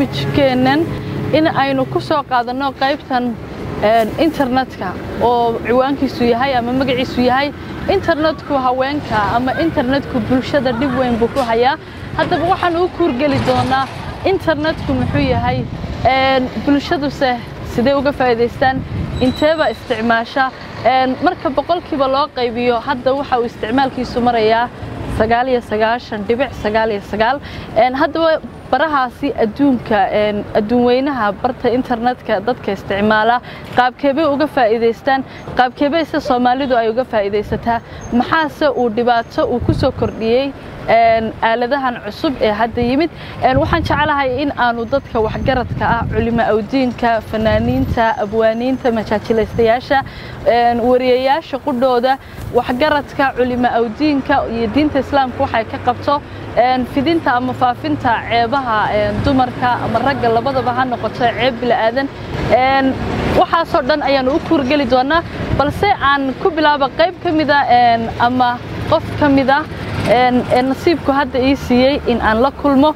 barnaamijkeennan in aynu ku soo qaadano qaybtan internetka oo ciwaankiisu yahay ama magaciisu yahay internetku haweenka ama internetku bulshada dib weyn buu ku hayaa haddaba waxaan u kuurgeli doonaa internetku muxuu yahay bulshadu sidee uga faa'iideystaan inteeba isticmaasha marka boqolkiiba loo qaybiyo hadda waxa uu isticmaalkiisu marayaa 99.99 haddaba barahaasi adduunka adduunweynaha barta internetka dadka isticmaala qaabkeebay uga faa'iideystaan qaabkeebay Soomaalidu ay uga faa'iideysataa maxaase uu dhibaato uu ku soo kordhiyay aaladahan cusub ee hadda yimid waxaan jecelahay in aanu dadka waxgaradka ah culimo awdiinka fanaaniinta abwaaniinta majaajilaystayaasha wariyayaasha qudhooda waxgaradka culimo awdiinka iyo diinta islaamka waxay ka qabto fidinta ama faafinta ceebaha dumarka ama ragga labadaba ha noqoto ceeb bilaadan waxaasoo dhan ayaan u kuurgeli doonaa balse aan ku bilaabo qayb kamida ama qof kamida nasiibku hadda ii siiyay in aan la kulmo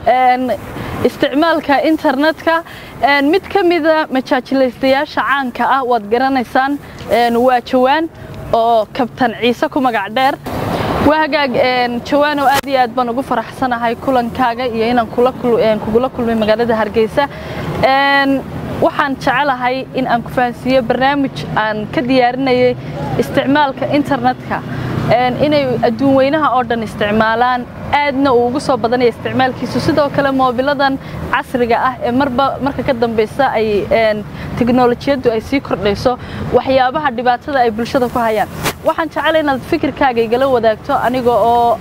isticmaalka internetka mid kamida majaajilaystayaasha caanka ah waad garanaysaan waa Jawaan oo kabtan Ciise ku magac dheer وهاجاج جوانو أدي أدبان وقفر حسنا هاي كلن كاجا يينا كلها كل من مجالده هرجيسة وحن شعله هاي إن أنكفانسية برنامج عن كديارنا استعمال كإنترنت إن الدوينها أردن استعمالان أدنى وقصة بدني استعمال كيسوسيدا وكلام موبيلادن عصرية مركا كدن بيسا أي تكنولوجيا دو أي سيكر ليسو وحيابها دبعتها أي بلشة كهيان waxaan jecelahay inaad fikirkaaga igala wadaagto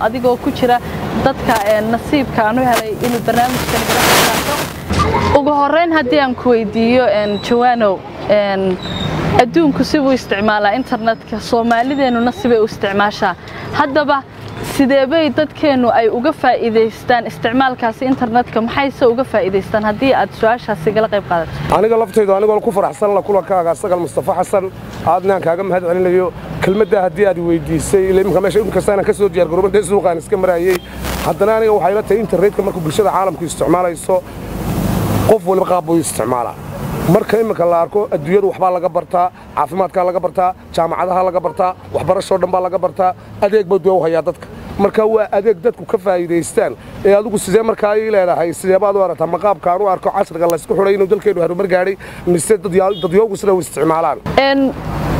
adigoo ku jira dadka nasiibka aanu helay in barnaamijkan gala qaato ugu horeyn hadii aan ku weydiiyo Jawaano adduunku siduu isticmaalaa internetka Soomaalideenu nasibay u isticmaashaa haddaba sidee bay dadkeenu ay uga faa'iideystaan isticmaalkaasi internetka maxay uga faa'iideystaan hadii aad su'aashaas igala qayb qaadato aniga laftaydu anigoo ku faraxsan la kulankaaga Sagal Mustafa Xasan aadnaan kaaga mahad celinayo kelmadda hadii aad weydiisay ilaa meesha in kastaan ka soo diyaar garoobay suuqaan iska marayay haddana aniga waxay la tahay internetka markuu bulshada caalamku isticmaalayso qof walba qaab uu isticmaalaa marka imika la arko adduunyada waxba laga bartaa caafimaadka laga bartaa jaamacadaha laga bartaa waxbarasho dhan baa laga bartaa adeeg baa u hayaa dadka marka waa adeeg dadku ka faa'iideystaan ee adigu sidee marka ay leedahay sidee baad u aragtaa maqaabkaan u arko casriga la isku xulay inuu dalkeenu horumar gaaray mise dadyoogu sida u isticmaalaan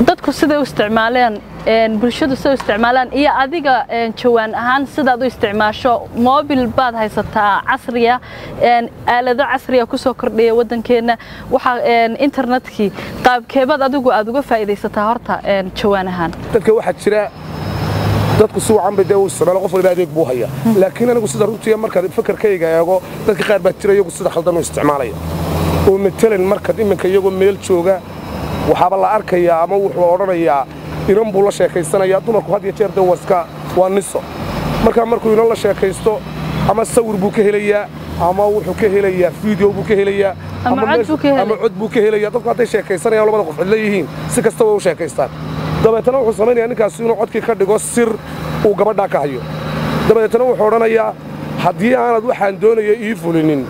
dadku sida u isticmaalaan bulshadu sida u isticmaalaan iyo adiga Jawaan ahaan sida aad u isticmaasho mobil baad haysataa casriya aalado casriya ku soo kordhiyay wadankeena waxa internetkii qaabkeebad adigu aad uga faa'iideysataa horta Jawaan ahaan dadka waxa jira dadku soo cambay oo isticmaalo qof walba adeeg buu hayaa laakiin anigu sida runtii marka fikirkayga eego dadka qaar baa jira iyagu sida khaldan u isticmaalaya oo matalan marka iminka iyagu meel jooga waxaba la arkayaa ama wuxuu oranayaa inan buu la sheekaysanayaa dumarku had iyo jeer dawaska waa niso markuu inan la sheekaysto ama sawir buu ka helayaa ama wuxuu ka helayaa video buu ka helayaa ama cod buu ka helayaa dadku hadday sheekaysanayaan labada qof cid leeyihiin si kasta way u sheekaystaan dabeetana wuxuu samaynayaa ninkaas inuu codkii ka dhigo sir uu gabadha ka hayo dabeetana wuxuu oranayaa haddii aanad waxaan doonayo ii fulinin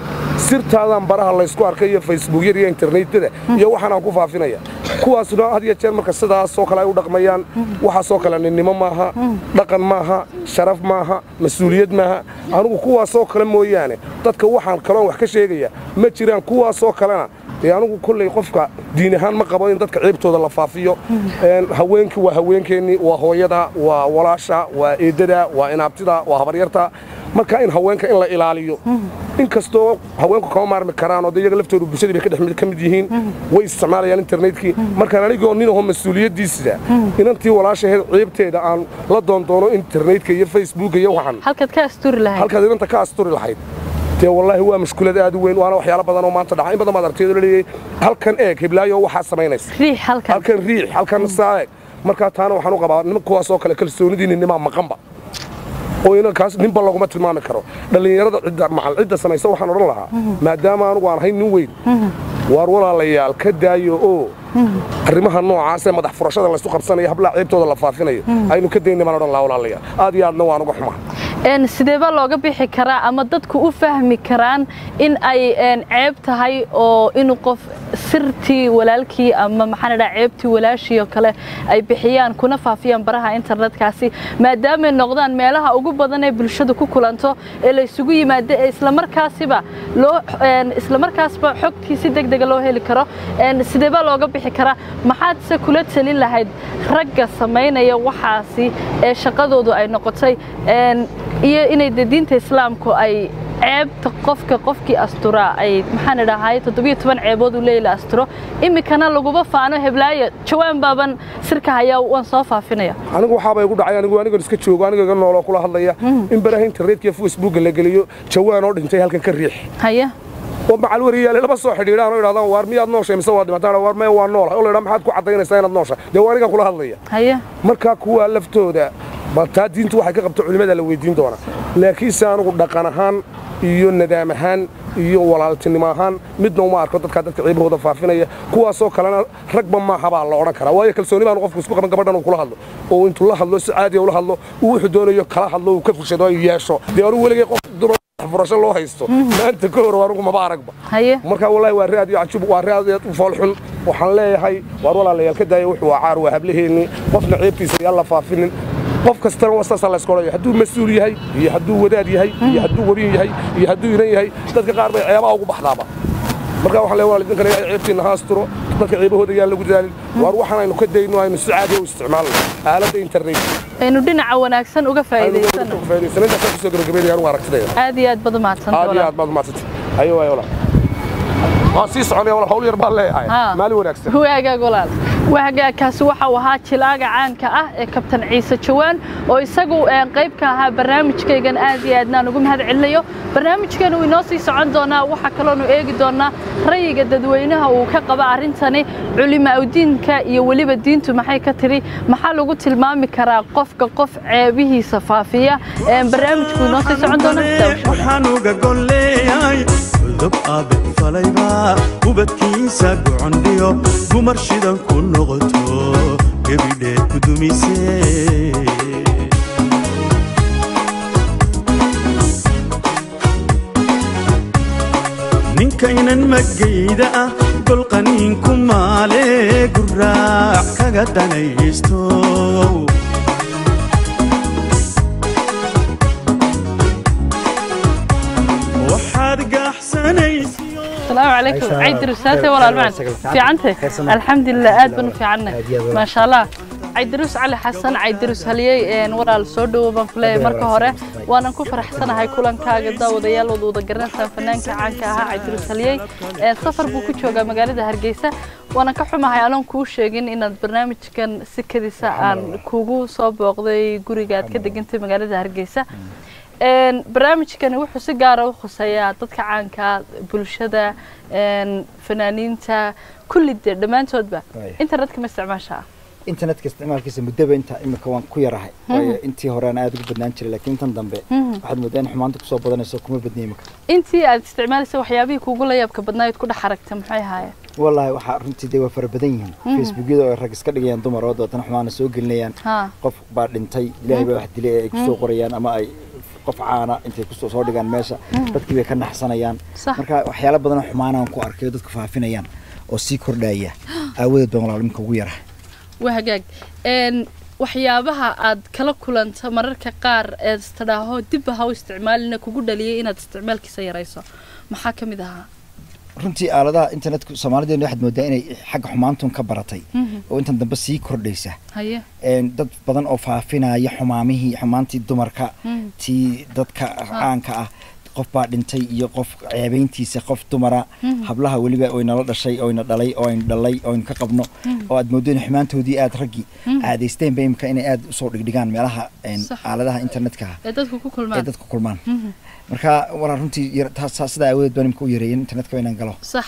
sirtaadan baraha la isku arkay iyo Facebook iyo internetada iyo waxaan aan ku faafinaya kuwaasna had iyo jeer marka sidaas oo kale ay u dhaqmayaan waxa soo kale ninimo maaha dhaqan maaha sharaf maaha mas'uuliyad maaha anigu kuwaas oo kale mooyaane dadka waxaan kale wax ka sheegaya ma jiraan kuwaas oo kalena anigu kullay qofka diin ahaan ma qabo in dadka ciibtooda la faafiyo haweenku waa haweenkeeni waa hooyada waa walaasha waa eedada waa inaabtida waa habaryarta marka in haweenka in la ilaaliyo inkastoo haweenku kama maarmi karaan oo iyaga laftoodu bulshada bay ka mid yihiin way isticmaalayaan internetkii marka anigoo ninaho mas'uuliyadiisa inantii walaashaheed ciibteeda aan la doono internetka iyo Facebook iyo waxan halkaad ka asturi lahayd والله هو مشكلة هذا وين وأنا وحياة بدنا وما أنت دعين بدنا ما درتي لي هل كان إيه هبلايو وحاس سمينس ريح هل كان الساعة مركات أنا وحنو قبا نمكوا سوق كل سوني دين النمام مقنبة وينا كاس نبى لقمة ما نكره اللي يرد مع العدة سنة يسوي حنا لها ما دام أنا وأنا هاي نوين ورولا ليال كدايو arrimaha noocaas ee madax furashada la isku qabsanaya habla ciibtooda la faafinaya aynu ka deynay ma oran la walaalayaa aad iyo aadna waan uga xumaa sidee baa looga bixi karaa ama dadku u fahmi karaan in ay ceeb tahay oo inuu qof sirtii walaalkii ama maxaan idhaa ceebtii walaashii oo kale ay bixiyaan kuna faafiyaan baraha internetkaasi maadaama ay noqdaan meelaha ugu badan ee bulshadu ku kulanto ee la isugu yimaado ee isla markaasba xogtii si degdeg loo heli karo sidee baa looga bixi karaa maxaad se kula talin lahayd ragga sameynaya waxaasi ee shaqadoodu ay noqotay iyo inay diinta islaamku ay ceebta qofkii asturaa ay maxaan idhahay 17 ceebood u leeyahay asturo imikana laguba faano heblaayo jawaan baaban sirka haya waan soo faafinaya anigu waxa bay ugu dhacay anigu iska joogo aniga noolo kula hadlaya in baraha internet iyo Facebook la geliyo jawaan oo dhintay halkan ka riix haya oo macal wariyaal laba soo xidhiidhaan oo yiraahdaan waar miyaad nooshay mise waa dhimataan waar ma waa nool oo leeyahay maxaad ku cadaynaysaa inaad nooshay dee aniga kula hadlaya haya marka kuwa laftooda balta diintu waxay ka qabto culimada la weydiin doona laakiin saanigu dhaqan ahaan iyo nidaam ahaan iyo walaaltinimo ahaan midna uma arko dadka ciibahooda faafinaya kuwaas oo kalena ragba ma haba la oran kara waayo kalsooni baan qofku isku qaban gabadhan uu kula hadlo oo intuu la hadlo si caadi ah ula hadlo uu wuxuu doonayo kala hadlo uu ka fushado ay yeesho dee uu waliga qof dumar furasho loo haysto maanta ka hor waanu ma baaragba marka wallahi waa raad iyo cajub waa raad iyo falxul waxaan leeyahay war walaalayaal ka daaya wuxuu caar waa hablaheeni qofna ciibtiisa yalla faafinin qof kastana wasaas la iska qorayo haduu mas'uul yahay iyo haduu wadaad yahay iyo haduu wariin yahay iyo haduu inan yahay dadka qaar bay ceebaha ugu baxdaaba marka waxaan leeyahay idinka ceebtiina haasturo dadka ceebahooda yaan lagu daalin war waxaan aynu ka dayno aynu si caadi ah u isticmaalno aalada internet aynu dhinaca wanaagsan uga faa'iideysano inta ka soo gabagabeeyay aragtidayda aad iyo aad baad mahadsantahay aad baad mahadsantahay ayo walaal si soconaya walaal hawl yar baa leeyahay maali wanaagsan waagaag walaal waagaagkaasi waxa uu ahaa jilaaga caanka ah ee kabtan Ciise Jawaan oo isagu qayb ka ahaa barnaamijkaygan aad iyo aadna ugu mahad celinayo barnaamijkan uu inoo sii socon doonaa waxa kale oo eegi doonaa rayiga dadweynaha uu ka qaba arintani culimada iyo waliba diintu maxay ka tiri maxaa lagu tilmaami karaa qofka qof ceebihiisa faafiya barnaamijku inoo sii socon doonaa waxaan uga golleeyay dab aad falayba ubadkiisa go'ondiyo dumar shidan ku noqoto gabadhe ku dumisay ninkaynan magayda ah gol qaniin ku maale guraac kaga danaysto waxaad gaxsanaysi السلام عليكم عيد رسالتي ولا المعنى في عنته الحمد لله آد بنو في عنه ما شاء الله عيد رس علي حسن عيد رس هليي ورا السودو بنكلي مركه هره وانا ku faraxsanahay kulankaaga daawadayaal wada garanaysan fanaanka caanka ah عيد رس هليي safar buu ku joogaa magaalada Hargeysa وانا ka xumahay aan ku sheegin inaad barnaamijkan si kadisa aan kugu soo booqday guriga aad ka degantay magaalada Hargeysa barnaamijkan wuxuu si gaar ah u khuseeyaa dadka caanka bulshada fanaaniinta kulli dhamaantoodba internetka ma isticmaashaa internetka isticmaalkiisa muddo inta imika waan ku yarahay intii hore aan aad ugu badnaan jiray laakiin tan dambe waxaad moodeen xumaanta ku soo badanayso kuma badnay imika intii aad isticmaalaysa waxyaabihii kugu la yaabka badnayd ku dhax aragtay maxay ahaayeen wallahi waxa runtii waa fara badan yihiin facebookida oo rag iska dhigayaan dumar oo dadna xumaana soo gelinayaan qof baa dhintay ilaahay baa wax dilay ay ku soo qorayaan ama ay qof caana intay ku soo dhigaan meesha dadkii bay ka naxsanayaan marka waxyaalo badan xumaanaan ku arkay dadka faafinayaan oo si kordhaya awadeed baan walaal imka ugu yarahay wahagaag waxyaabaha aad kala kulanta mararka qaar ee istadaaho dib ha u isticmaalina kugu dhaliyay inaad isticmaalkiisa yarayso maxaa kamid ahaa runtii aaladaha internetka Soomaaliyeed waxaad moodaa inay xaq xumaantun ka baratay oo intan dambe sii kordhaysa dad badan oo faafinaya xumaantii dumarka tii dadka caanka ah qof baa dhintay iyo qof ceebeyntiisa qof dumara hablaha waliba oo inala dhashay oo ina dhalay oo in dhalay oo in ka qabno oo aad moodeen xumaantoodii aad raggi caadaysteen beemka inay aad u soo dhigdhigaan meelaha aaladaha internetka ee dadku kulmaan marka wala runtii sida awood baan imka u yareeyay internetka inaan galo sax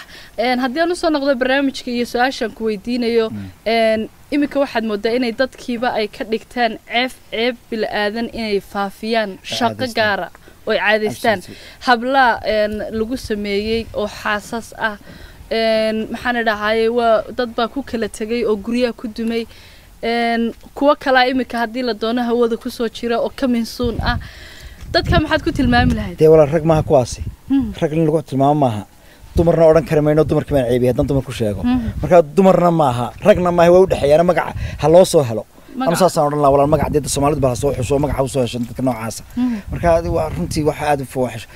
haddii aan soo noqdo barnaamijka iyo su'aashan ku weydiinayo imika waxaad moodaa inay dadkiiba ay ka dhigtaan ceeb bil aadan inay faafiyaan shaqo gaara oo caadaystaan habla lagu sameeyay oo xaasas ah maxaan dhahay waa dad baa ku kala tagay oo guriga ku dumay kuwa kala imika hadii la doono hawada ku soo jira oo kaminsuun ah dadka maxaad ku tilmaami lahayd dee walaal rag maaha kuwaasi rag in lagu tilmaamo maaha dumarna odhan kari mayno dumarkii baan ceebiyay haddaan dumar ku sheego marka dumarna maaha ragna maaha way u dhexeeyaan magaca ha loo soo helo ama saasaan odhan lahaa walaal magaca dee Soomaalidu baa soo xuso magaca u soo hesho dadka noocaas marka waa runtii waxa aad u fooxash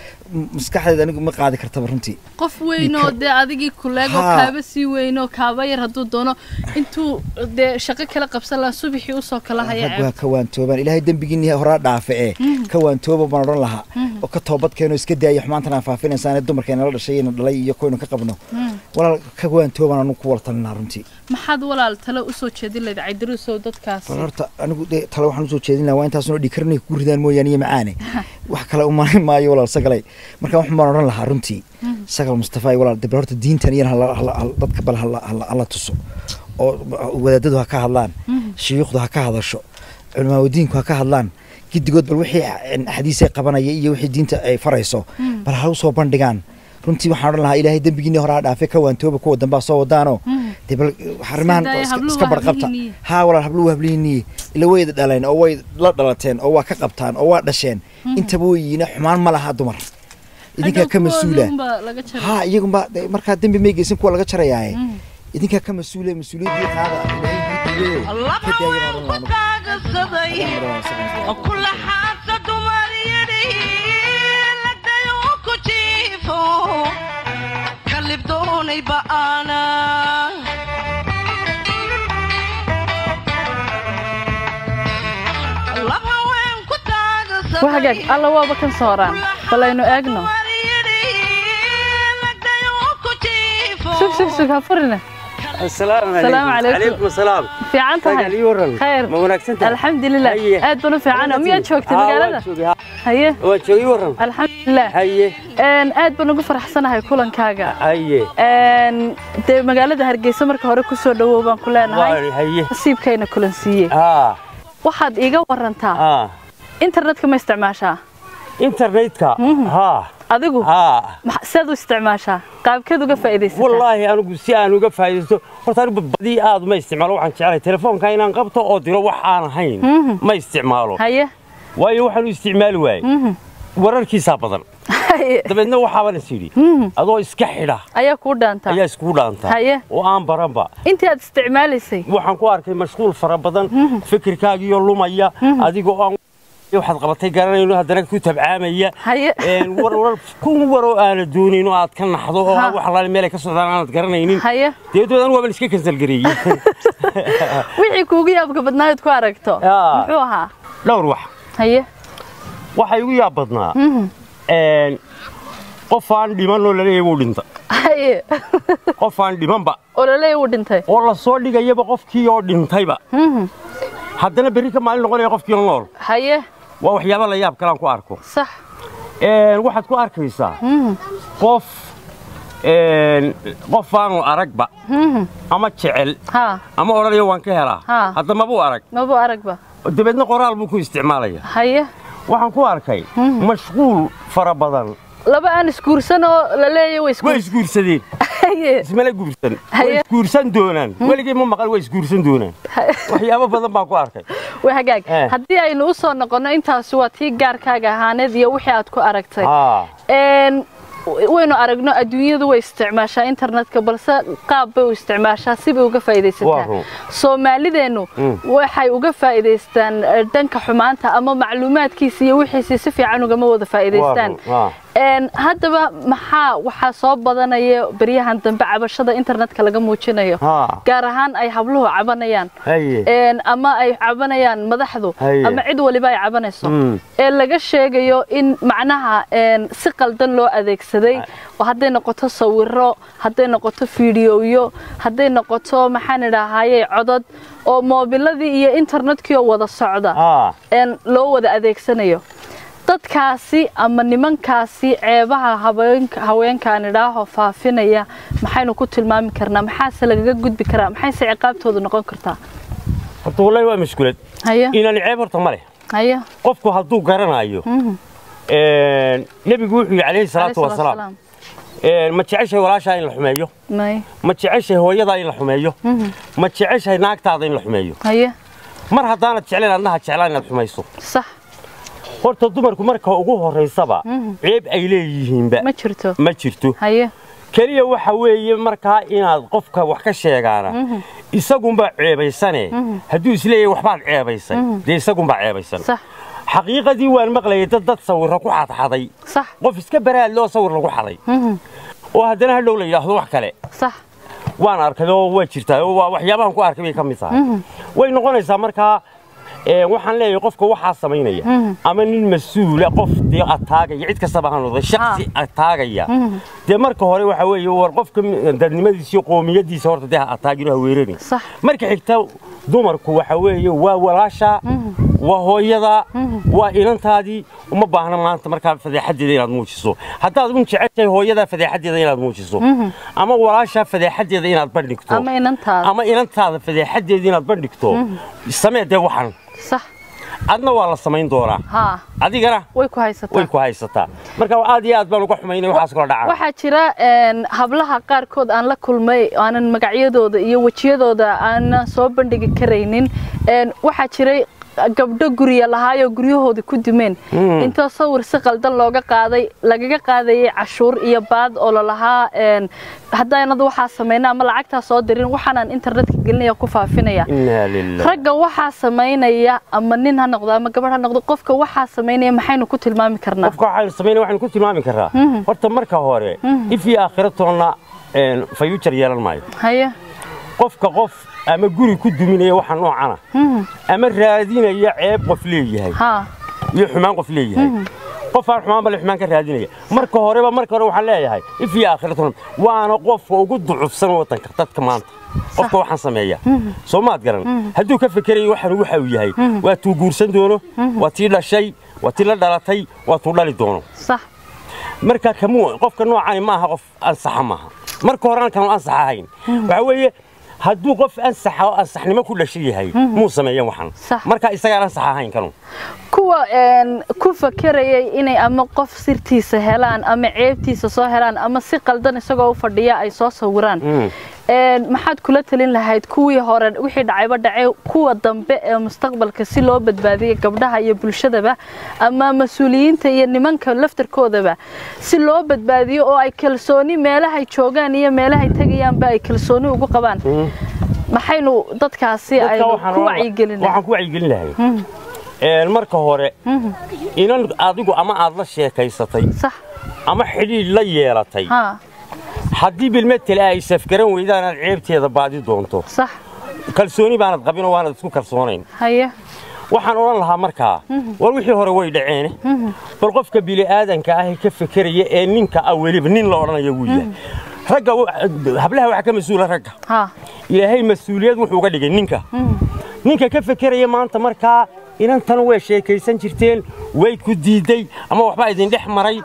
maskaxdeeda anigu ma qaadi kartaba runtii qof weyn oo dee adigii kuleego kaaba sii weyn oo kaaba yar hadduu doono intuu dee shaqo kala qabsan lahaa subaxii u soo kala haya waa ka waantoobaan ilaahay dambigiinii horaa dhaafe ka waantooba baan odhan lahaa oo ka toobad keeno iska daaya xumaantana faafinaysan dumarkeena la dhashay in dhalay iyo koynu ka qabno walaal ka waantoobaan anu ku waltanaa runtii maxaad walaal talo u soo jeedin lahayd Caydiruusow dadkaas horta anigu talo waxaan u soo jeedin lahaa waa intaas oo dhikarnay ku ridaan mooyaan iyo macaane wax kale u maayo walaal sagalay marka waxaan baan odhan lahaa runtii sagal Mustafa walaal dib horta diintan iyo dadka bal hala tuso oo wadaadadu ha ka hadlaan shaykhdu ha ka hadasho culimada diinku ha ka hadlaan gidigood bal wixii xadiisay qabanaya iyo wixii diinta ay farayso bal ha u soo bandhigaan runtii waxaan odhan lahaa ilaahay dambigiinii horaa dhaafay ka waantooba kuwa dambaa soo wadaano dee bal xarimahan iska barqabta haa walaal habluhu habliinii ila way dhaleen oo way la dhalateen oo waa ka qabtaan oo waa dhasheen intaba wayina xumaan ma laha dumar idinka ka masuula haa iyagunba markaa dambi may geysan kuwa laga jarayaaye idinka ka masuula masuuliyadii qaada وحاجك الله وابا كان صوران فلاينو اجنو شوف هفرنا السلام عليكم السلام في عنتها خير ما وناكسنت الحمد لله aad banu fiicana miyaad joogtay magaalada haye waa joogay waran alxamdulillah haye aad banu ugu faraxsanahay kulankaaga haye de magaalada Hargeysa marka hore ku soo dhawow baan ku leenahay haye nasiibkayna kulan siiyay waxaad iiga warantaa internetka ma isticmaashaa internetka adigu maxaad u isticmaashaa qaabkeed uga faa'iideysataa wallahi anigu si aan uga faa'iideysto horta anigu badii aad ma isticmaalo waxaan jecelahay telefoonka inaan qabto oo diro wax aan ahayn ma isticmaalo haye waayo waxaan u isticmaali waayay wararkiisa badan dabeedna waxaaba la siiri adoo iska xidha ayaa ku dhaanta ayaa isku dhaanta oo aan baranba intii aad isticmaalaysay waxaan ku arkay mashquul fara badan fikirkaagiyo lumaya adigoo aan waxaad qabatay garanayno haddana ku tabcaamaya warar kun waro aan doonayno aad ka naxdo oo wax la meel ka socdaan aan garanaynin deedoodan waa iska kansal gareeyay wixii kuugu yaabka badnayd ku aragto muxuu ahaa dhowr wax waxa igu yaab badnaa qof aan dhiman oo la leeyahay wuu dhintay qof aan dhimanba oo la leeyahay wuu dhintay oo la soo dhigayaba qofkii oo dhintayba haddana berri ka maalin noqonaya qofkii nool waa waxyaabo la yaab kalaan ku arko sax waxaad ku arkaysaa qof aanu aragba ama jecel ama odhanaya waan ka helaa hadda mabuu aragba dabeedna qoraal buu ku isticmaalaya waxaan ku arkay mashquul fara badan laba aan isguursan oo la leeyahay way isguursadeen ismala guursan way isguursan doonaan waligay ma maqal way isguursan doonaan waxyaabo badan baan ku arkay way hagaag haddii aynu u soo noqono intaas waa tii gaarkaaga ahaaneed iyo wixii aad ku aragtay waynu aragno adduunyadu way isticmaashaa internetka balse qaab bay u isticmaashaa si bay uga faa'iideysataa Soomaalideenu waxay uga faa'iideystaan dhanka xumaanta ama macluumaadkiisa iyo wixiisa si fiican uga wada faa'iideystaan haddaba maxaa waxa soo badanaya bariyahan dambe cabashada internetka laga muujinayo gaar ahaan ay habluhu cabanayaan ama ay cabanayaan madaxdu ama cid waliba ay cabanayso laga sheegayo in macnaha si qaldan loo adeegsaday oo hadday noqoto sawirro hadday noqoto fiidiyoyo hadday noqoto maxaan idhaahaayay codad oo moobiladii iyo internetkii wada socda loo wada adeegsanayo dadkaasi ama nimankaasi ceebaha haweenkaan idhaaho faafinaya maxaynu ku tilmaami karnaa maxaase lagaga gudbi karaa maxayse ciqaabtoodu noqon kartaa horta wallahi waa mashkuulad inaan ceeb horta ma leh qofku hadduu garanayo nebigu wuxuu yidhi calayhi salaatu wasalaam ma jeceshahay walaashaa in la xumeeyo ma jeceshahay hooyadaa in la xumeeyo ma jeceshahay naagtaada in la xumeeyo mar haddaanad jeclayn adnaha jeclaan inaad xumayso horta dumarku marka ugu horeysaba ceeb ay leeyihiinba ma jirto haye kaliya waxa weeye markaa inaad qofka wax ka sheegaana isagunba ceebaysane hadduu isleeyahay waxbaad ceebaysay dee isagunba ceebaysan xaqiiqadii waan maqlayay dad sawirra ku xadxaday qof iska baraad loo sawir lagu xaday oo haddana hadhow la yidhaahdo wax kale waan arkay oo waa jirtaa oo waxyaabahan ku arkay bay ka mid tahay way noqonaysaa markaa waxaan leeyahay qofka waxa sameynaya ama nin mas'uul qof dee ataagaya cid kasta baan noqday shakhsi ataagaya dee marka hore waxa weeye war qofka dadnimadiisa iyo qoomiyadiisa horta dee ataagiro weerareen marka xigta dumarku waxa weeye waa walaasha waa hooyada waa inantaadii uma baahna maanta markaa fadeexadeeda inaad muujiso haddaad un jeceshahay hooyada fadeexadeeda inaad muujiso ama walaasha fadeexadeeda inaad bandhigto ama inantaada fadeexadeeda inaad bandhigto samee dee waxan صح adna waa la samayn doonaa adigana way ku haysataa marka aad iyo aad baan uga xumaynay waxaas kala dhacay waxa jira hablaha qaarkood aan la kulmay aanan magacyadooda iyo wajiyadooda aan soo bandhigi kareynin waxa jiray gabdho guriga lahaayo guryahooda ku dumeen inta sawir si qaldan looga qaaday lagaga qaadayay cashuur iyo baad oo la lahaa haddaanad waxa sameynaa ama lacagta soo dirin waxaan internetka gelinaya ku faafinaya ragga waxa sameynaya ama nin ha noqdo ama gabadh ha noqdo qofka waxa sameynaya maxaynu ku tilmaami karnaa qofka waxa sameynaya waxaan ku tilmaami karaa horta marka hore ifi aakhiratoona future yeelan maayo haye qofka qof ama guri ku duminaya waxa noocana ama raadinaya ceeb qof leeyahay iyo xumaan qof leeyahay qof aan xumaan bal xumaan ka raadinaya marka hore waxa leeyahay ifi aakhiratoona waana qofka ugu ducufsan wadanka dadka maanta qofka waxaan sameeyaa Soomaad garan hadduu ka fikirayo waxa uu yahay waa tuu guursan doono waa tii dhashay waa tii la dhalatay waa tuu dhali doono صح marka kamu qofka noocan ma aha qof ansax maaha marka hore kan ansax ahayn waxa weeye hadduu qof ansaxnimo ku dhashay yahay muu sameeyaan waxan marka isaga ansax ahayn kanu kuwa ku fakarayay inay ama qof sirtiisa helaan ama ceebtiisa soo helaan ama si qaldan isagoo u fadhiya ay soo sawiraan maxaad kula talin lahayd kuwii hore wixii dhacayba dhacay kuwa dambe ee mustaqbalka si loo badbaadiyo gabdhaha iyo bulshadaba ama mas'uuliyiinta iyo nimanka laftarkoodaba si loo badbaadiyo oo ay kalsooni meelaha ay joogaan iyo meelaha ay tagayaan ba ay kalsooni ugu qabaan maxaynu dadkaasi ay ku wacyigelinahay waxaan ku wacyigelinahay marka hore inan adigu ama aad la sheekaysatay صح ama xidhiidh la yeelatay haddii bilmetel ay safgaran weydaan aad ceebteeda baadi doonto صح kalsooni baanad qabin oo waanad isku kalsoonayn haye waxaan oran lahaa markaa war wixii hore way dhaceen bal qofka bili aadanka ah ka fikiraya ee ninka awliba nin la oranayo uu yahay ragga hablaha waxa ka mas'uul ragga ilaahay mas'uuliyad wuxuu uga dhigay ninka ka fikiraya maanta markaa inantan way sheekaysan jirteen way ku diiday ama waxba idin dhex maray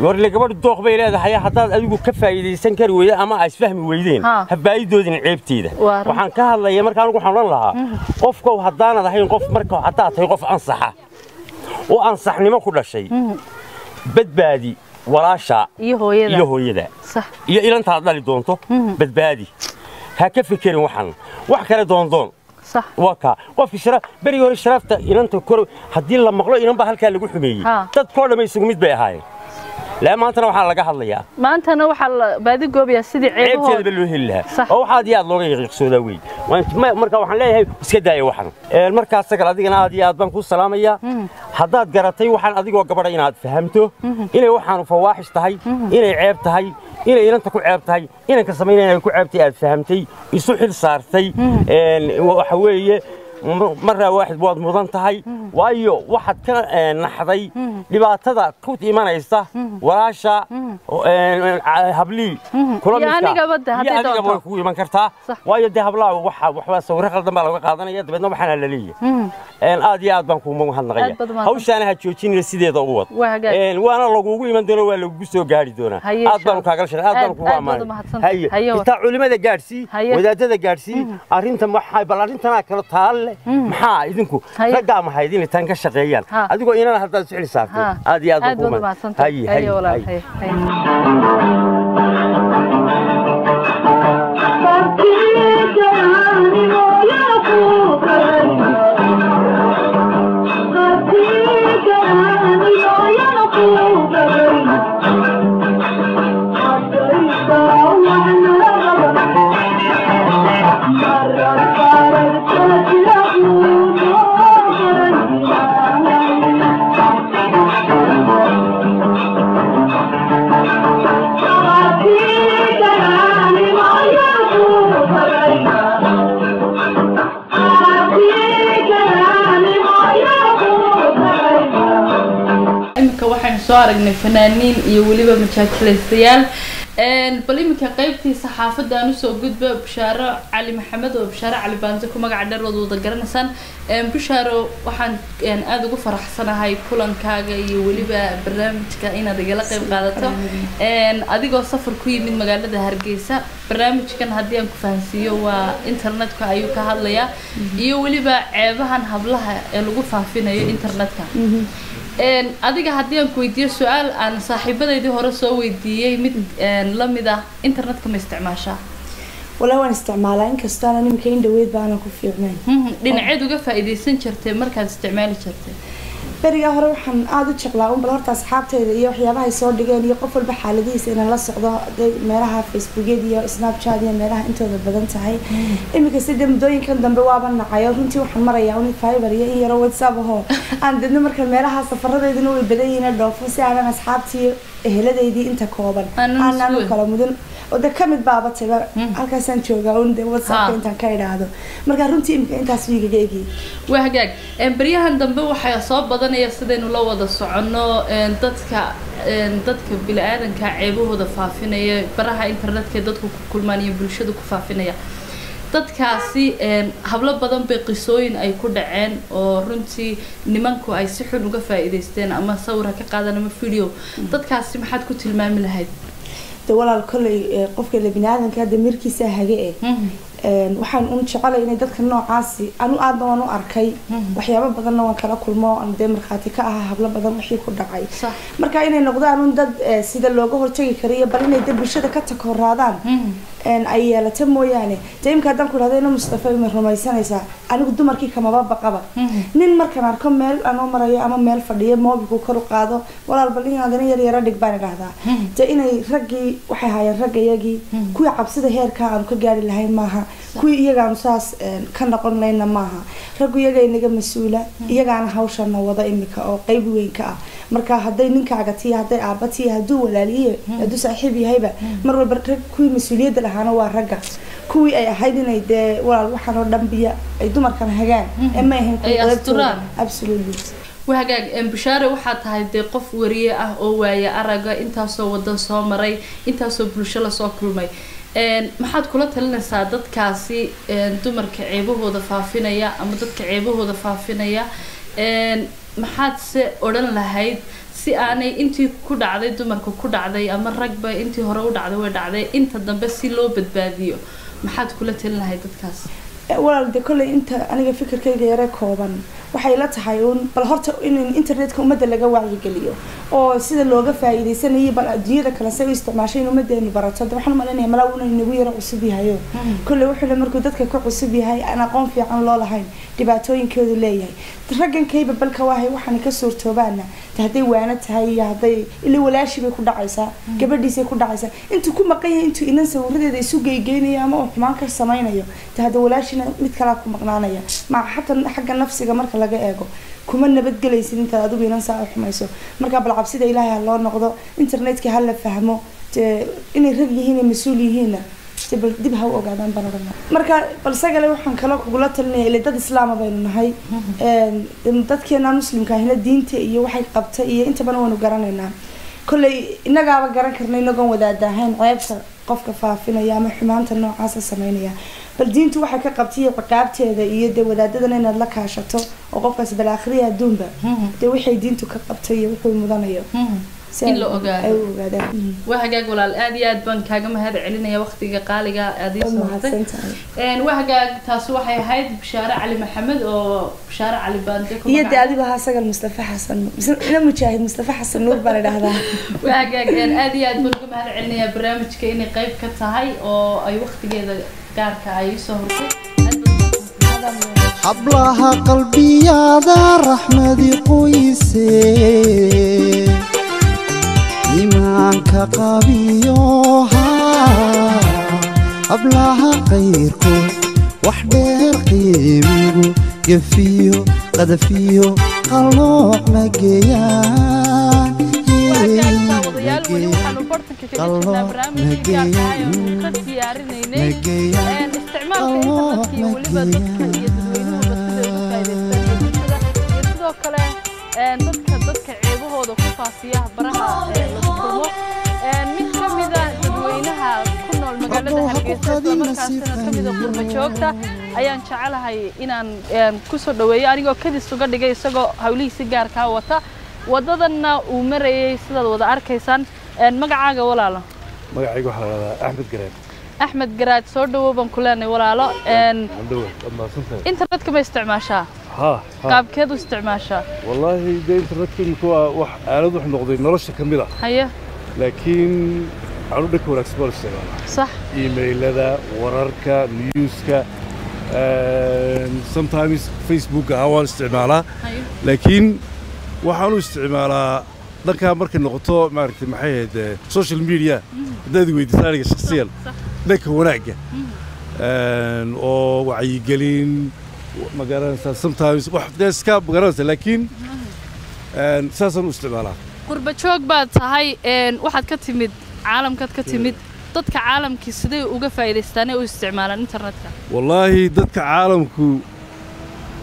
warle gabadh dooq bay leedahay haddaad adigu ka faa'iideysan kari weyda ama ay isfahmi weydeen habaayidoodin ceebteeda waxaan ka hadlayaa markaa anigu waxaan oran lahaa qofka haddaanad ahayn qof markaa haddaad tahay qof ansaxa oo ansaxnimo ku dhashay badbaadi walaasha iyo hooyada صح iyo ilantaad dhali doonto badbaadi ha ka fikirin waxan wax kale doon صح وكا قف شرف بري هور شرفته إنت كور هدي الله مقلو إنهم بهالك اللي جو حمي تذكر لما يسوق ميت بهاي لا ما أنت نوح على جهل يا ما أنت نوح على بعد الجوب يا سيدي عيب تيجي بالوهي لها أو حد يطلع يقصدوي وأنت ما مركب وحنا لا هي بس كده يا وحنا المركز سكر هذيك أنا هذه أدبان سلامية حداد جرتي وحنا هذيك وقبرين هاد فهمته إلى وحنا فواحش تهي إلى عيب تهي إلى أنت كل عيب تهي إلى كسمين أنا كل عيب تهي فهمتي يسوحل صارتي وحويه مرة واحد بود مضان تهي وأيو واحد كان نحضي لبعتها كوت إيمان إسته وراشة هبلي كلام يعني قبضها يعني قبض كوي من كرتها وأيو ده هبلا وحوا سورة خلنا بالله قاعدنا يد بدنا محنا لليه الآدي أدبانكم مو هالنغيا هوش أنا هتشوفين رسيدة ضوّط وأنا لقوقي من دونه ولا لقوسو قاري دونه أدبانك هاقلش أدبانك هو أمان هي تعلمي ذا قارسي وذا ذا قارسي أرنت محاي بلارنت أنا كنت هال maxaa idinku ragga ma haydin tan ka shaqeeyaan adigoo inana hadda sicil saartay aad iyo aad u kuma hay walaalay hay soo aragnay fanaaniin iyo waliba majaajilaystayaal bal iminka qaybtii saxaafadda aan usoo gudba Bishaaro Cali Maxamed oo Bishaaro Cali Baanze ku magac dheer wada garanaysaan Bishaaro waxaan aad ugu faraxsanahay kulankaaga iyo waliba barnaamijka inaad igala qayb qaadato adigoo safar ku yimid magaalada Hargeysa barnaamijkan haddii aan ku fahansiiyo waa internetka ayuu ka hadlayaa iyo waliba ceebahan hablaha ee lagu faafinayo internetka adiga haddii aan ku weydiiyo su'aal aan saaxiibadeydii hore soo weydiiyay mid la mid ah internetka ma isticmaashaa wala waan isticmaalaa inkastoo aan nimka in dhaweyd baan ku fiicnay dhinaceed uga faa'iideysan jirtay markaad isticmaali jirtay bariga hore waxaan aad u jeclaa bal horta asxaabtayda iyo waxyaabaha ay soo dhigeen iyo qof walba xaaladihiisa inaan la socdo meelaha Facebook iyo Snapchat iyo meelaha intooda badan tahay imika sida mudooyinkan dambe waaba nacayo runtii waxaan marayaa un Fiverr iyo in yar WhatsApp oo aan dadna marka meelaha safaradayda way badan yihiin dhoofo si aan asxaabtii eheladeydii inta kooban aan kala mudan oo kamid baaba taga halkaas aan joogaa oo WhatsApp inta ka ilaado marka runtii imika intaas wiiga eegi waa hagaag bariyahan dambe waxay soo badanaya sidaynu la wada socono dadka bilaadanka ceebahooda faafinaya baraha internetka dadku ku kulmaan iyo bulshada ku faafinaya dadkaasi hablo badan bay qisooyin ay ku dhaceen oo runtii nimanku ay si xun uga faa'iideysteen ama sawir ka qaadan ama video dadkaasi maxaad ku tilmaami lahayd walaal kulay qofka bini'aadamka damirkiisa hage waxaan jecelahay in dadka noocaasi aanu aad waan u arkay waxyaabo badan oo kala kulmo aan marxaati ka ah hablo badan wixii ku dhacay marka inay noqdaan dad sida looga hortagi kariyo bal inay bulshada ka takoraadaan ay yeelato mooyaane deemka hadan ku raadayna Mustafa ma rumaysanaysa anigu dumarkii kama baqaba nin markaan arko meel aan marayo ama meel fadhiyo mobilku kor u qaado walaal bal inaan yar dhig baan raahdaa inay ragii waxay hayeen ragayagii kuwa cabsida heerka aan ka gaari lahayn maaha kuwi iyaga saas ka noqonayna maaha ragu iyaga inaga masuula iyagaana hawshana wada imika oo qayb weyn ka ah marka haday ninkaaga tii haday aabati haduu walaaliye haduu saaxiib yahayba mar walba rag kuwi masuuliyada lahaana waa ragga kuwi ay ahayd inay walaal waxaan oo dhanbiya ay dumarkan hagaan ma ahayn asturaan absolutely وهاجاج بشارة واحد هاي قف وريه أو ويا أرجع أنت سو وده سو مري أنت سو بلشلة سو كل ماي ما حد كلها لنا سعادت كاسي دمر كعيبه هو ضفافنا يا أما ضد كعيبه هو ضفافنا يا ما حد سأورن لهيد سي أنا أنتي كود عادي دمر كود عادي أما الركبة أنتي هرود عادي ود عادي أنت الدم بس لو بتباديو ما حد كلها لنا هيد كاسي walaal de kulay inta aniga fikirkayga yare kooban waxay la tahay bal horta in internetka umada laga wacyi geliyo oo sida looga faa'iideysanayo bal adduunyada kala soo isticmaashay umadeenu barato waxaan maleenayaa malaawna inagu yara cusub yahay kulay wuxuu markuu dadka ku cusub yahay ana aqoon fiican loo lahayn dhibaatooyinkoodu leeyahay raggan kayba balka waxaan ka suurtoobaana haday waana tahay haday ilaa walaashi bay ku dhacaysaa gabadhiisay ku dhacaysaa intuu ku maqayn intuu inan sawiradeeda isu geeygeeynaya ama xumaan ka samaynayo haday walaashi mid kala ku maqnaanaya ma xataa xagga nafsiga marka laga eego kuma nabadgelaysid inta adigu inaan saa xumayso marka bal cabsida Ilaahay loo noqdo internetka hal la fahmo inay rag yihiin mas'uul yihiin dib ha ogaadaan banana marka bal sagale waxaan kala kugula talinayaa ilaa dad islaam baynu nahay dadkeena muslimka ahna diinta iyo waxay qabta iyo inta badan waanu garanaynaa kulay inagaaba garan karnay inagoon wadaadahayn ceebta qofka faafinaya ama xumaanta noocaas sameynaya bal diintu waxa ka qabtay ciqaabteeda iyo wadaadadana inaad la kaashato oo qofkaas bal aakhiriya adduunba waxay diintu ka qabtay iyo wuxuu mudanayo in la ogaado وهاجاج ولا الآدي أد بان كاجم هذا علينا وقت قالجا أدي صوتي وهاجاج تاسوح هاي بشارع علي محمد أو بشارع علي باندك يدي أدي بها سجل مصطفى حسن أنا مشاهد مصطفى حسن نور برد هذا وهاجاج أدي أد بان كم هذا علينا برامج كأني قيب كتهاي أو أي وقت جذا كارك أي صهرتي حبلها قلبي يا ذا رحمة قويسي إيمانك قويها حبلها خيركم وحدير قيمه يفيو قد فيو قلوق مجيان dadka ceebahooda ku faafiya baraha lagu kulmo mid ka mid ah dadweynaha ku nool magaalada Hargeysa isla markaasina ka mid ah qurba joogta ayaan jecelahay inaan ku soo dhaweeyo anigoo kadis uga dhigay isagoo hawlihiisa gaarka wata wadadana uu marayay sidaad wada arkaysaan magacaaga walaalo magacaygu waxa la yiraahdaa Axmed Garaad أحمد جراد صوردو بنكلاني ولا لا إنترنت كم استعماشها قاب كذا استعماشها والله ده إنترنت كم كوا أنا دوح نقضي نرش كميرة هيا لكن عندك ولا إكسبور استعمال صح إيميل هذا وراركا نيوزكا sometimes فيسبوك هوا استعمالها لكن وحنو استعمالها ذكر مركز نقطة معرفة محيط سوشيال ميديا ده ذي ويدساري شخصيا ذاك هناك أو وعي قليل مقارنة sometimes واحد ناس كاب مقارنة لكن أساسا استعمالها قرب شوك بعد هاي واحد كتمد عالم كتمد ضدك عالم كيسدي وقف إيرستاني واستعمال الإنترنت والله ضدك عالمكو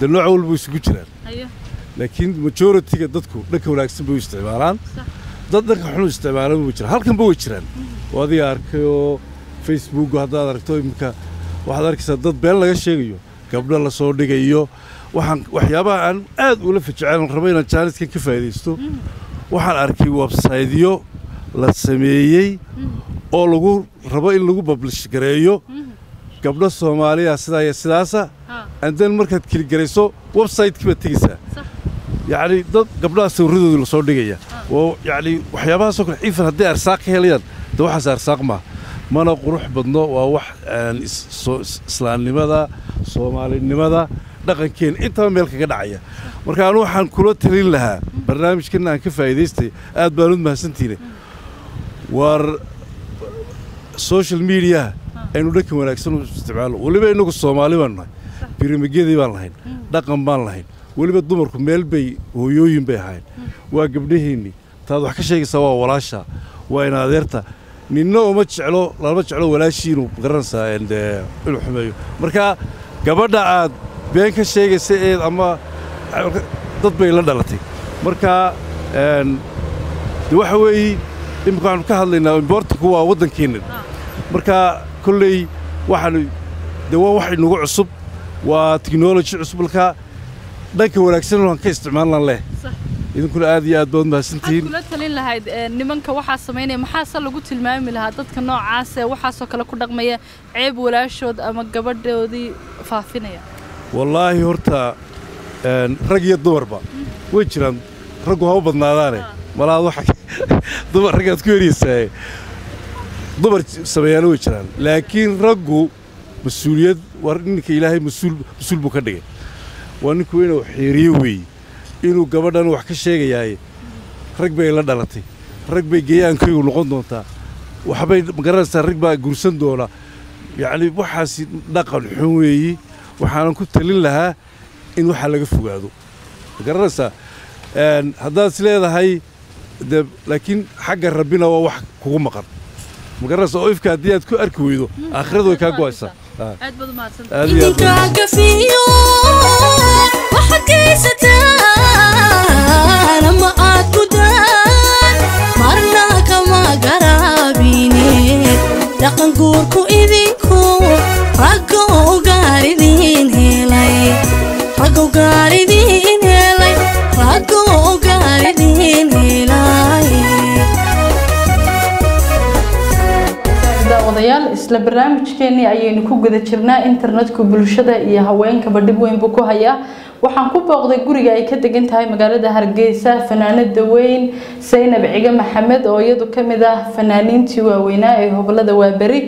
ده النوع أول بيسكوتشران أيه لكن majority dadku dhanka wanaagsan bay isticmaalaan dad dhanka xun isticmaalaan way jiraan halkan bay jiraan wadi arkayo Facebook hadaad aragto imka waxaad arkaysaa dad been laga sheegayo gabdho la soo dhigayo waxyaabaha aan aad ula ficilin rabay inaan jaaniskan ka faa'iideysto waxaan arkay website-yo la sameeyay oo lagu rabo in lagu publish gareeyo gabdho Soomaaliya sidaasa and then markaad kili gareyso website-kiba tagaysaa يعني ضد قبلها سوردوا الصودقية ويعني وحيابها سكر إيفن هدي أرساق هليان ده واحد أرساق ما أنا قروح بدنا وواحد إسلام لماذا صومالي لماذا دقن كين أنت ملك قدعية مركانو حن كلها تلين لها برنامج كنا كيف فايدستي أد بالون ما سنتيني ور سوشيال ميديا إنه ده كمان أكسنو استعماله واللي بينه الصومالي بنا بيرمجيدي بنا دقن بنا waliba dumarku meel bay hooyooyin bay ahayn waa gabdhaheeni taad wax ka sheegaysaa waa walaasha waa in adeerta ninna uma jeclo laba jeclo walaashiinu garanaysaa inuu xumeeyo marka gabadha aad been ka sheegaysaa ee ama dad bay la dhalatay marka waxa weey imka aan ka hadlaynaa importku waa wadankeena marka kulley waxaan wax inagu cusub waa technology cusubka dhanka wanaagsan oo ka isticmaalan leh idinkuna aad iyo aad baad mahadsantiin kula talin lahayd nimanka waxa sameynay maxaa lagu tilmaami lahaa dadka noocaas ah waxa soo kala ku dhaqmaya ceeb walaashood ama gabadhoodii faafinaya wallahi horta rag iyo dumarba way jiraan rag oo badnaadaan malaad waxa dumar ragaad ku yeerisay dumar sameeyaan way jiraan laakiin raggu mas'uuliyad war ninka Ilaahay mas'uul buu ka dhigay وأنكو إنه حريوي إنه قبضنا وحكشة جاي ركبي لا دلتي ركبي جيان كيو لقندون تا وحبي مقرر ركبي جرسن دولا يعني وحاسي نقل حوي وحنا كنت لها إنه حلقة فوق هذا مقرر هذا سلة هاي لكن حق ربنا ووح كوم مقر مقرر أوقف كاديات كو أركويدو آخره كاجواسا أدبر ما تنتظر إني كافيو وحكيستا لما أتودان مرنا كما قرابيني لقن قوركو إذنكو رقو قاردين هلاي رقو قاردين هلاي رقو قاردين هلاي wadayaal isla barnaamijkeeni ayaynu ku guda jirnaa internetku bulshada iyo haweenka badhib weyn buu ku hayaa waxaan ku booqday guriga ay ka degan tahay magaalada Hargeysa fanaanada weyn Saynab Ciga Maxamed oo iyadu kamid ah fanaaniintii waaweynaa ee gobolada Waabari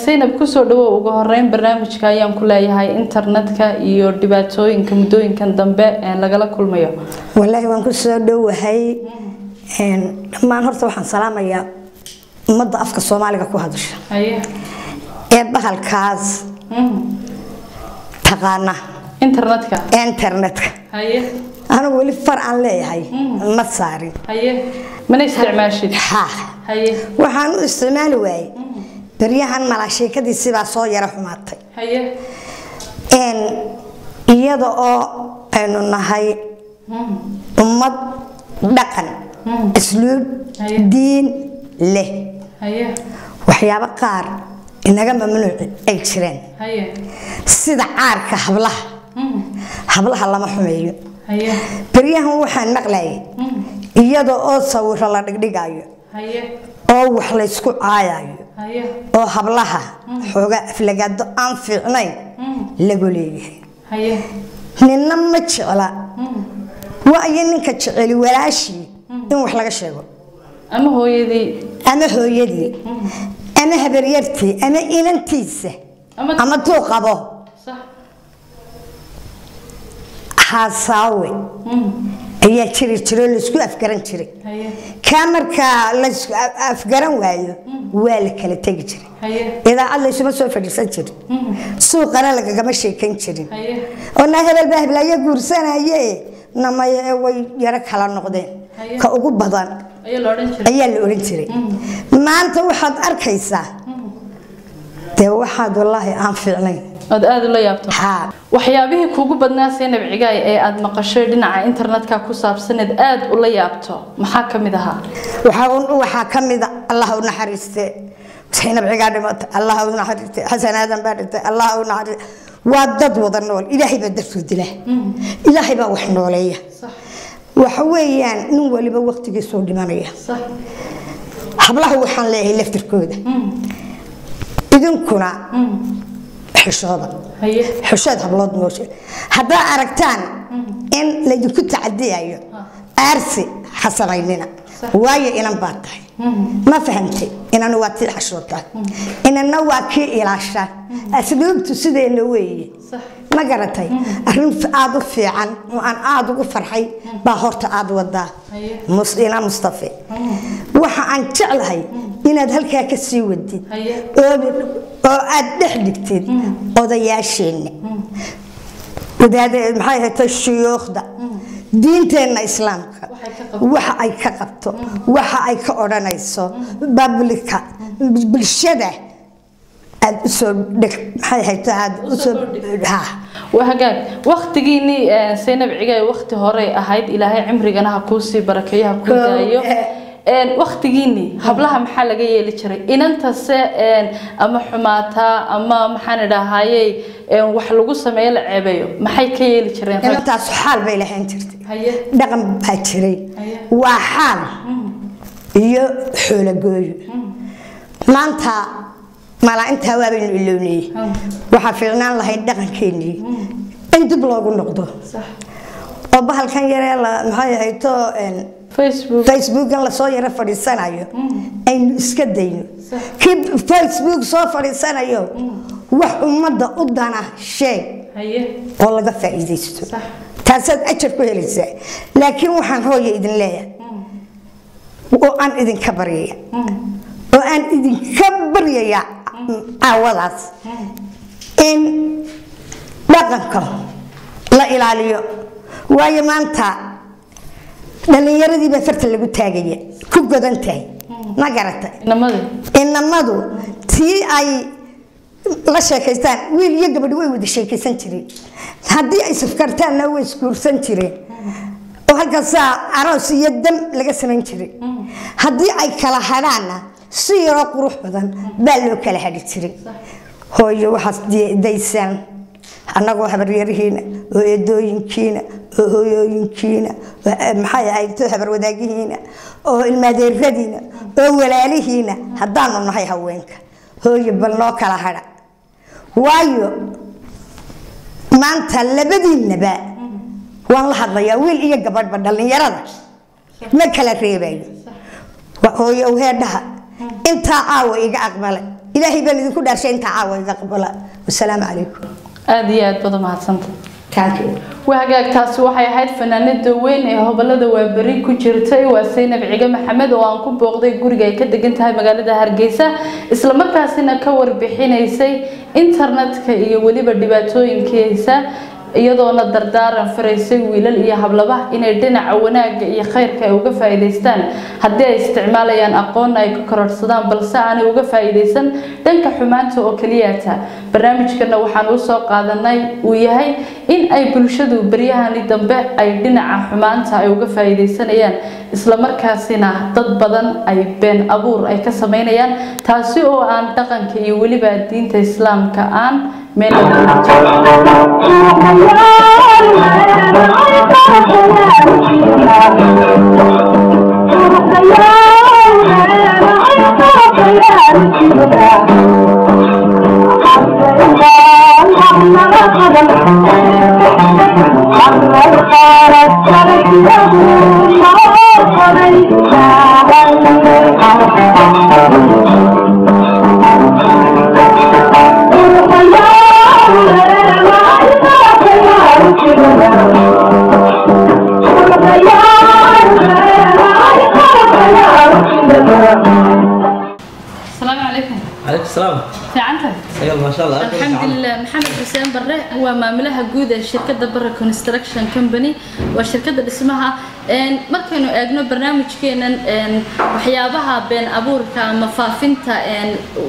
Saynab ku soo dhawo ugu horeyn barnaamijka ayaan ku leeyahay internetka iyo dhibaatooyinka muddooyinkan dambe lagala kulmayo wallahi waan ku soo dhawahay dhammaan horta waxaan salaamayaa umada afka Soomaaliga ku hadasha ee bahalkaas taqaana internetka أنا أقول فرق عن ليه هاي ما صاري من استعماشي وحنو استعمال واي بريحان ملاشي كدي سبع صاير حماتي إن يدا إنه نهاي أمد دقن اسلوب دين له waxyaabo qaar inaga mamnuuc ay jireen sida caarka hablaha lama xumeeyo bariyahan waxaan maqlaayay iyadoo oo sawir la dhigdhigayo oo wax la isku caayayo oo hablaha xooga aflagaado aan fiicnayn lagu leeyahay ninna ma jecla waa ninka jecel walaashii in wax laga sheego ama hooyadii ama habaryartii ama inantiisa ama tuu qabo xasaawe ayaa jiro la isku afgaran jiray kaamarka la isku afgaran waayo waa la kala tagi jiray idaacad la isuma soo fadhiisan jirin suuqana lagama sheekan jirin oo hebel baa heblaaya guursanaye namay way yara kala noqdeen ka ugu badan ayaa la oran jiray maanta waxaad arkaysaa waxaad wallaahi aan fiicnayn aad la yaabto waxyaabihii kuugu badnaa Saynab Cigaay ee aad maqashay dhinaca internetka ku saabsaneed aad u la yaabto maxaa kamid ahaa waxaa kamid Allah u naxariiste Saynab Cigaay dhimatay Allah u naxariiste Xasan Aadan baa dhintay Allah u naxariiste waa dad wada nool Ilaahay baa dartood dilay Ilaahay baa wax nooleeya waxa weeyaan nin waliba waqtigiisa soo dhimanaya hablaha waxaan leeyahay laftirkooda idinkuna حشاد هبلاد موشي هذا أركتان إن ليدكوا تعديه أرسي حسريننا واي إن باطي ما فهمتي إن أنا واتي الحشوطة إن أنا واكي إلى الشر أسلوب تسدي النوي ما قرتي أهرم في عادو في عن وأن عادو فرحي بهرت عادو ودا مسلنا مصطفى وح عن تعلهي إن هالك كسي ودي أو أدحدكتين odayaasheen wadaad maxay الشيوخ ده diinteena islaamka waxa ay ka qabto waxa ay ka oranayso bablika bulshada aad soo dhig maxay haytaa soo وهجان وقت جيني سينب عجاي وقت هراي أهيد إلهي عمري جناها كوسي بركيها كودايو وقت جيني هبلها محل جاي اللي شري إن أنت أما حماتها أما محن هاي وحلقوا سميل عبيو محي كي اللي شري إن أنت حال بيله هنترتي دقم باتري وحال يحول جوي ما أنت ما لا أنت هوا بين اللوني وحفظنا الله يدقن كيني أنت بلاقو نقطة صح وبحال كان يرى الله محي هيتو فيسبوك الله صاير فري السنة يو أين إسكدينه كيف فيسبوك صار فري السنة يو ومدة قدنا شيء والله قف إيديستو صح تاسد أشر كل إزاي لكن وحن هو يدين ليه وأن إذن كبرية وأن إذن كبرية عوضات إن لقنكم لا إله إلا ويا ما أنت dhalinyaradi ba farta lagu taagay ku godantahay ma garatay inamadu tii ay la sheekaystaan wiil iyo gabadh way wada sheekaysan jireen hadii ay safkartaan way iskuursan jireen oo halkaas aroos iyo dam laga sameyn jiray hadii ay kala hadhaana si yaro qurux badan baa loo kala hadhi jiray hooyo waxaas daysan anagoo habaryarihiina oo eedooyinkiina oo hooyooyinkiina maxay ahayd habar wadaagihiina oo ilmaadeeradiina oo walaalihiina haddaanu nahay haweenka hooyo bal noo kala hadha waayo maanta labadiinaba waan la hadlayaa wiil iyo gabadhba dhalinyarada ma kala reebayo hooyo heedhaha intaa caawa iga aqbala ilaahay baan idinku dhaarshay intaa caawa iga aqbala wasalaamu calaykum aad baad mahadsantahay wahagaagtaasi waxay ahayd fanaanada weyn ee hobalada waabari ku jirtay waa Saynab Ciga Maxamed oo aan ku booqday guriga ay ka degan tahay magaalada Hargeysa isla markaasina ka warbixinaysay internetka iyo waliba dhibaatooyinkiisa iyadoona dardaaran faraysay wiilal iyo hablaba inay dhinaca wanaagga iyo khayrka ay uga faa'iideystaan haddii ay isticmaalayaan aqoon ay ku kororsadaan balse aanay uga faa'iideysan dhanka xumaanta oo kaliyaata barnaamijkana waxaan u soo qaadanay uu yahay in ay bulshadu baryahani dambe ay dhinaca xumaanta ay uga faa'iideysanayaan isla markaasina dad badan ay been abuur ay ka sameynayaan taasi oo aan dhaqanka iyo weliba diinta islaamka aan meel السلام fiicantahay ما شاء الله الحمد لله محمد حسين بره هو maamulaha guud ee shirkadda Barre Construction Company waa shirkadda dhismaha markaynu eegno barnaamijkeenan waxyaabaha been abuurka ama faafinta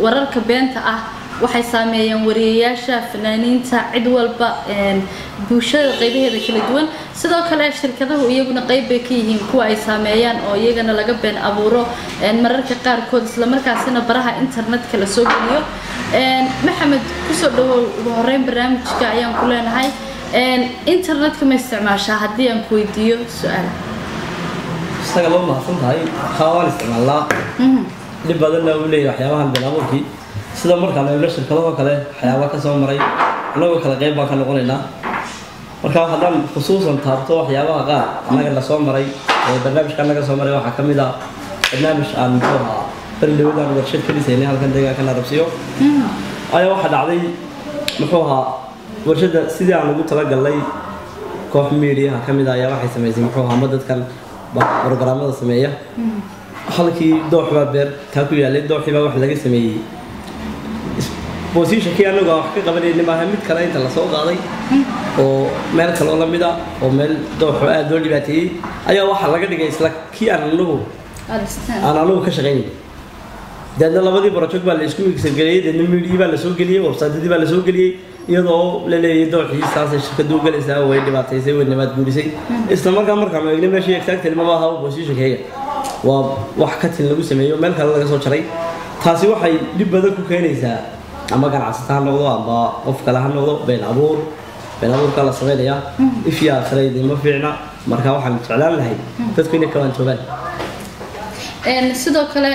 wararka beenta ah waxay saameeyeen wariyeyaasha fanaaniinta cid walba bulshada qaybaheeda kala duwan sidoo kale shirkadahu iyaguna qayb bay ka yihiin kuwa ay saameeyaan oo iyagana laga been abuuro mararka qaar kood isla markaasina baraha internetka la soo geliyo maxamed ku soo dhawow ugu horeyn barnaamijka ayaan ku leenahay internetka ma isticmaashaa haddii aan ku weydiiyo su'aal استغل الله سنتهاي خوال استعمال الله لبدلنا ولي waxyaabahan been abuurkii sida marka la shirkado kale waxyaabo ka soo maray anagu kala qayb baan ka noqonaynaa marka haddaan khusuusan taabto waxyaabaha qaar anaga la soo maray ee barnaamijka naga soo maray waxa kamid ah barnaamij aan soo barnaamijdan warshad kaliisay halkan deegaanka la rabsiyo ayaa waxa dhacday muxuu ahaa warshada sidii aan ugu talagalay koox media kamid ah ayaa waxay sameeyay muxuu ahaa dadkan barnaamijyada sameeya halkii doox baa beer ka ku yaalay dooxii baa wax laga sameeyay position kii anagu wax ka qabanayna ma mid kale inta la soo qaaday oo meel kale oo la mid ah oo meel doox aad loo dhibaatay ayaa waxa laga dhigay isla kii anagu ka shaqeynay dadna labadii project baa la isku migsan galay dadna media baa la soo galiyay website-dii baa la soo galiyay iyadoo la leeyahay dooxii saas shirkadu galaysaa way dhibaataysay way nabad guurisay isla markaa ma eegna meeshii exactly ma aha position keega waa wax ka tin lagu sameeyo meel kale laga soo jaray taasi waxay dib badan ku keenaysaa ama ganacsato ha noqdo ama qof kale ha noqdo been abuurka la sameeyaa ifyaa akhriday ma fiicna marka waxaan jeclaan lahay dadku inay kala joogaan sidoo kale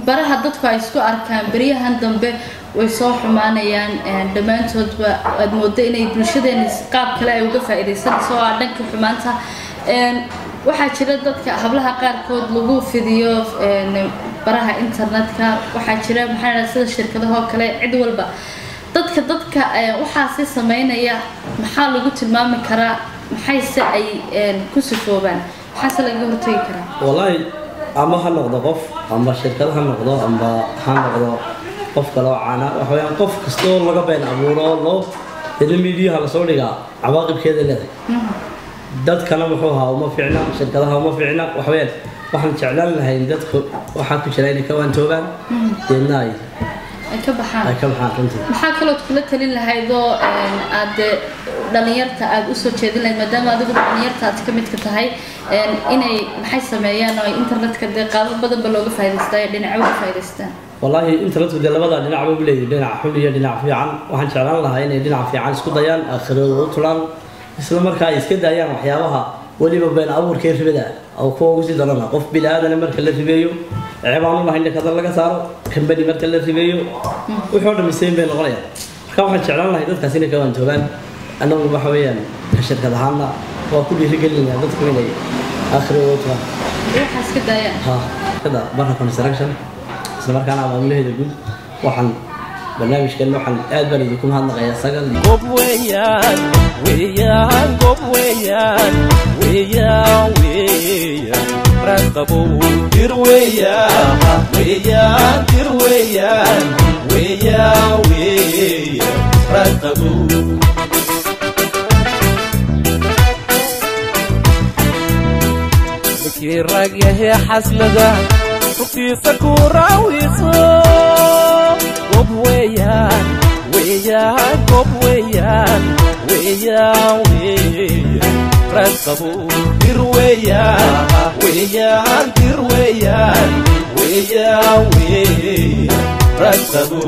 baraha dadku ay isku arkaan bariyahan dambe way soo xumaanayaan dhamaantoodba aad moodo inay bulshadeena qaab kale ay uga faa'iideysanayso oo dhanka xumaanta waxaa jira dadka hablaha qaarkood lagu fidiyo baraha internetka waxaa jira maxaa sida shirkadaha kale cid walba dadka waxaa si sameynaya maxaa lagu tilmaami karaa maxay se ay ku sifoobaan maxaa laga hortagi karaa wallahi ama ha noqdo qof ama shirkad ha noqdo ama ha noqdo qof kale oo caana waxaan qof kasto laga been abuuro loo media la soo dhigaa cawaaqibkeeda leedahay dadkana wuxuu ahaa uma fiicna shirkadaha uma fiicna waxaan jeclaan lahayn dadku waxa ku jira inay ka waantoogaan deednaay ka baxaan maxaa kaloo kula talin lahayd oo aad dhalinyarta aad u soo jeedin lahayd maadaama adigu dhalinyarta aad ka mid ka tahay inay maxay sameeyaan oo internetka qaab badan ba looga faa'iideystaa dhinaca uga faa'iideystaan wallahi internetku labada dhinac buu leeyahay dhinac xun iyo dhinac fiican waxaan jeclaan lahaa inay dhinac fiican isku dayaan aakhirada u tulaan isla markaa ay iska daayaan waxyaabaha waliba been abuurkee ribada oo kuwa ugu sii darana qof bilaadan marka la ribeeyo ceebaan u lahayn kada laga saaro company marka la ribeeyo wuxuu dhamiseen been noqonaya marka waxaan jeclaan lahay dadkaas inay ka waantoogaan anagu waxa weeyaan shirkad ahaana waa ku dhiirigelinaya dadku inay aakhirada u tulaan waxaas ka daayaan kada Barre Construction isla markaana maamulaheeda guud waxaan barnaamijkan waxaan aad baan idinku mahadnaqayaa sagal gob weeyaan gob weeyaan raqabo dir weeyaan raqabo ragyahe xaslada rugtiisa ku raawiso gob weeyaan weeyaan gob weeyaan weeyaan weeyaan raqabu dir weeyaan weeyaan dir weeyaan weeyaan weeyaan raqabu